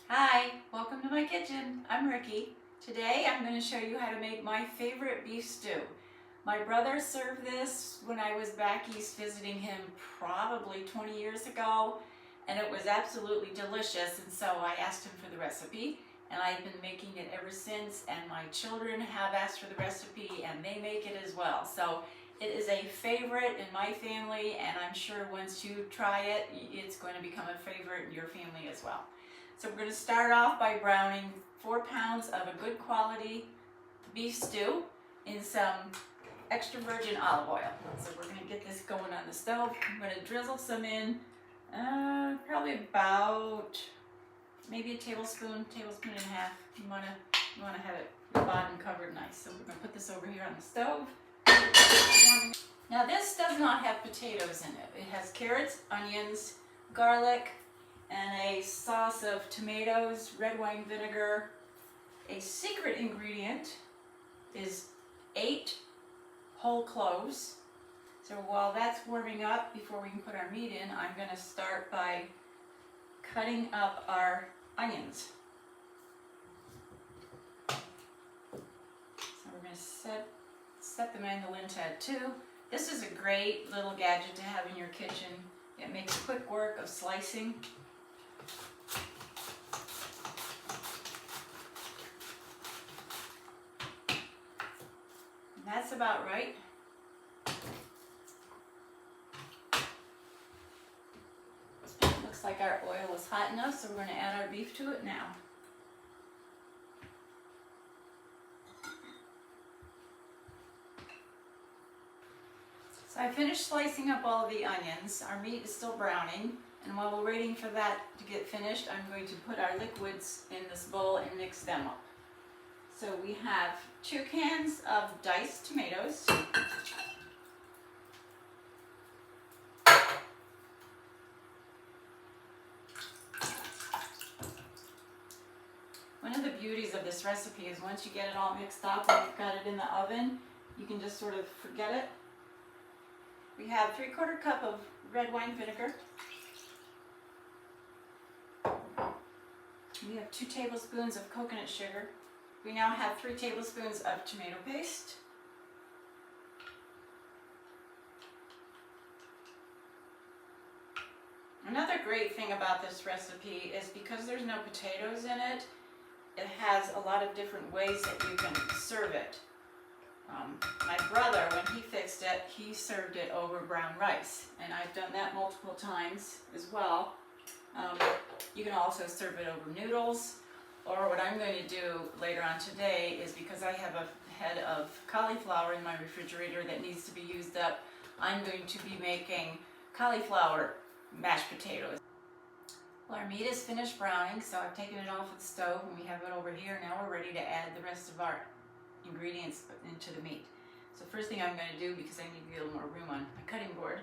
Hi, welcome to my kitchen. I'm Ricky. Today I'm going to show you how to make my favorite beef stew. My brother served this when I was back east visiting him probably 20 years ago, and it was absolutely delicious, and so I asked him for the recipe, and I've been making it ever since, and my children have asked for the recipe and they make it as well. So it is a favorite in my family, and I'm sure once you try it, it's going to become a favorite in your family as well. So we're going to start off by browning 4 pounds of a good quality beef stew in some extra virgin olive oil. So we're going to get this going on the stove. I'm going to drizzle some in, probably about maybe a tablespoon and a half. You want to have it the bottom covered nice. So we're going to put this over here on the stove. Now this does not have potatoes in it. It has carrots, onions, garlic, and a sauce of tomatoes, red wine vinegar. A secret ingredient is 8 whole cloves. So while that's warming up, before we can put our meat in, I'm going to start by cutting up our onions. So we're going to set the mandolin to add 2. This is a great little gadget to have in your kitchen. It makes quick work of slicing. That's about right. Looks like our oil is hot enough, so we're going to add our beef to it now. So I finished slicing up all of the onions. Our meat is still browning, and while we're waiting for that to get finished, I'm going to put our liquids in this bowl and mix them up. So we have 2 cans of diced tomatoes, one of the beauties of this recipe is once you get it all mixed up and you've got it in the oven, you can just sort of forget it. We have 3/4 cup of red wine vinegar. We have 2 tablespoons of coconut sugar. We now have 3 tablespoons of tomato paste. Another great thing about this recipe is because there's no potatoes in it, it has a lot of different ways that you can serve it. My brother, when he fixed it, he served it over brown rice, and I've done that multiple times as well. You can also serve it over noodles, or what I'm going to do later on today is, because I have a head of cauliflower in my refrigerator that needs to be used up, I'm going to be making cauliflower mashed potatoes. Well, our meat is finished browning, so I've taken it off the stove and we have it over here. Now we're ready to add the rest of our ingredients into the meat. So first thing I'm going to do, because I need to get a little more room on my cutting board,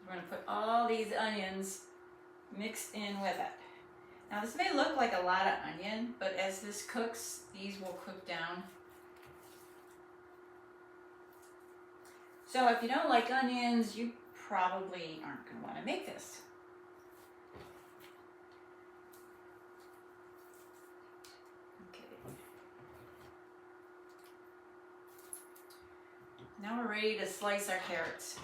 we're going to put all these onions mixed in with it. Now this may look like a lot of onion, but as this cooks, these will cook down. So if you don't like onions, you probably aren't going to want to make this. Now we're ready to slice our carrots.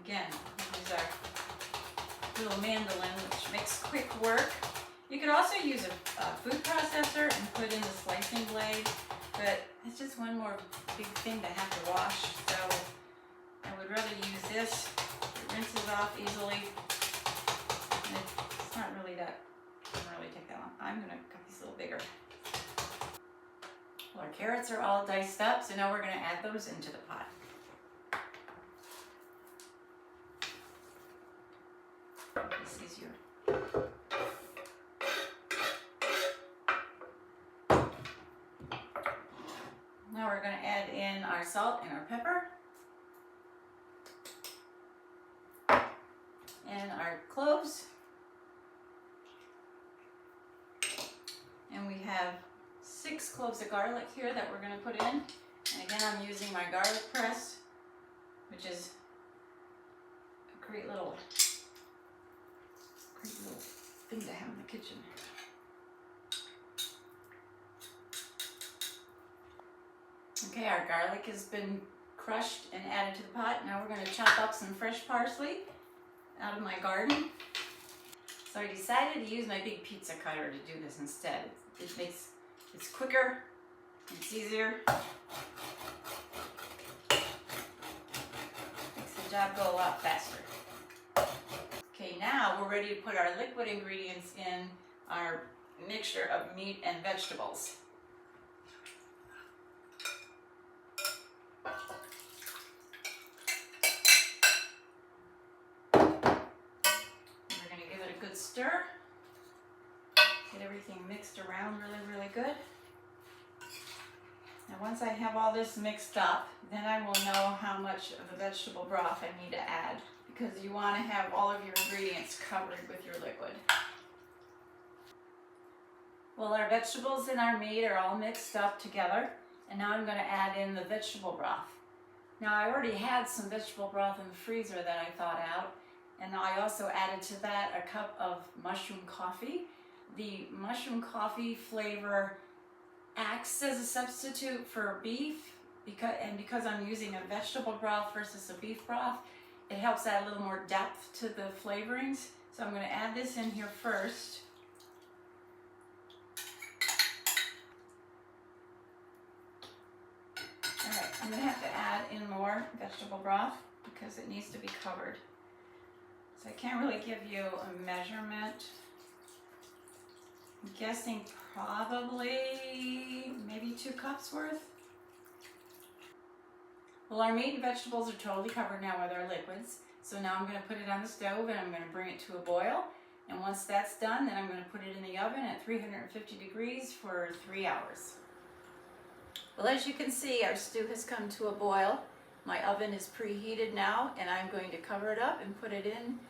Again, use our little mandolin, which makes quick work. You could also use a food processor and put in the slicing blade, but it's just one more big thing to have to wash, so I would rather use this. It rinses off easily, and it's not really that, it doesn't really take that long. I'm going to cut these a little bigger. Well, our carrots are all diced up, so now we're going to add those into the pot. This is your Now we're going to add in our salt and our pepper and our cloves, and we have 6 cloves of garlic here that we're going to put in. And again, I'm using my garlic press, which is a great little thing to have in the kitchen. Okay, our garlic has been crushed and added to the pot. Now we're going to chop up some fresh parsley out of my garden. So I decided to use my big pizza cutter to do this instead. It's quicker, it's easier. Makes the job go a lot faster. Okay, now we're ready to put our liquid ingredients in our mixture of meat and vegetables. We're going to give it a good stir. Get everything mixed around really good. Now once I have all this mixed up, then I will know how much of the vegetable broth I need to add, because you want to have all of your ingredients covered with your liquid. Well, our vegetables and our meat are all mixed up together, and now I'm going to add in the vegetable broth. Now I already had some vegetable broth in the freezer that I thawed out, and I also added to that a cup of mushroom coffee. The mushroom coffee flavor acts as a substitute for beef, because I'm using a vegetable broth versus a beef broth, it helps add a little more depth to the flavorings. So I'm going to add this in here first. Alright, I'm going to have to add in more vegetable broth because it needs to be covered. So I can't really give you a measurement. I'm guessing probably maybe 2 cups worth. Well, our meat and vegetables are totally covered now with our liquids. So now I'm going to put it on the stove and I'm going to bring it to a boil. And once that's done, then I'm going to put it in the oven at 350 degrees for 3 hours. Well, as you can see, our stew has come to a boil. My oven is preheated now, and I'm going to cover it up and put it in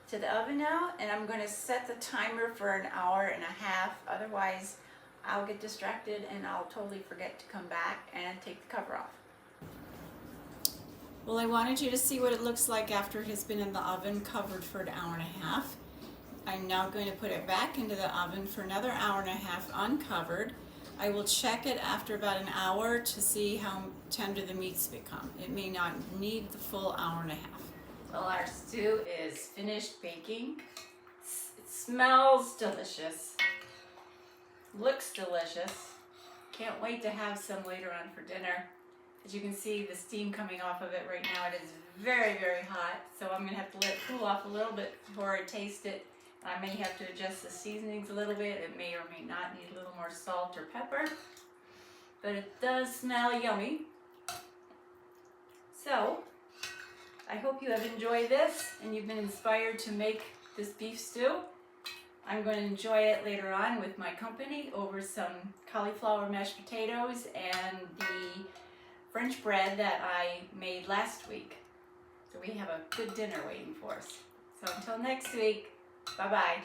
to the oven now, and I'm going to set the timer for 1.5 hours. Otherwise I'll get distracted and I'll totally forget to come back and take the cover off. Well, I wanted you to see what it looks like after it has been in the oven covered for 1.5 hours. I'm now going to put it back into the oven for another 1.5 hours uncovered. I will check it after about 1 hour to see how tender the meat's become. It may not need the full 1.5 hours. Well, our stew is finished baking. It smells delicious. Looks delicious. Can't wait to have some later on for dinner. As you can see, the steam coming off of it right now, it is very hot. So I'm going to have to let it cool off a little bit before I taste it. I may have to adjust the seasonings a little bit. It may or may not need a little more salt or pepper. But it does smell yummy. So, I hope you have enjoyed this and you've been inspired to make this beef stew. I'm going to enjoy it later on with my company over some cauliflower mashed potatoes and the French bread that I made last week. So we have a good dinner waiting for us. So until next week, bye-bye.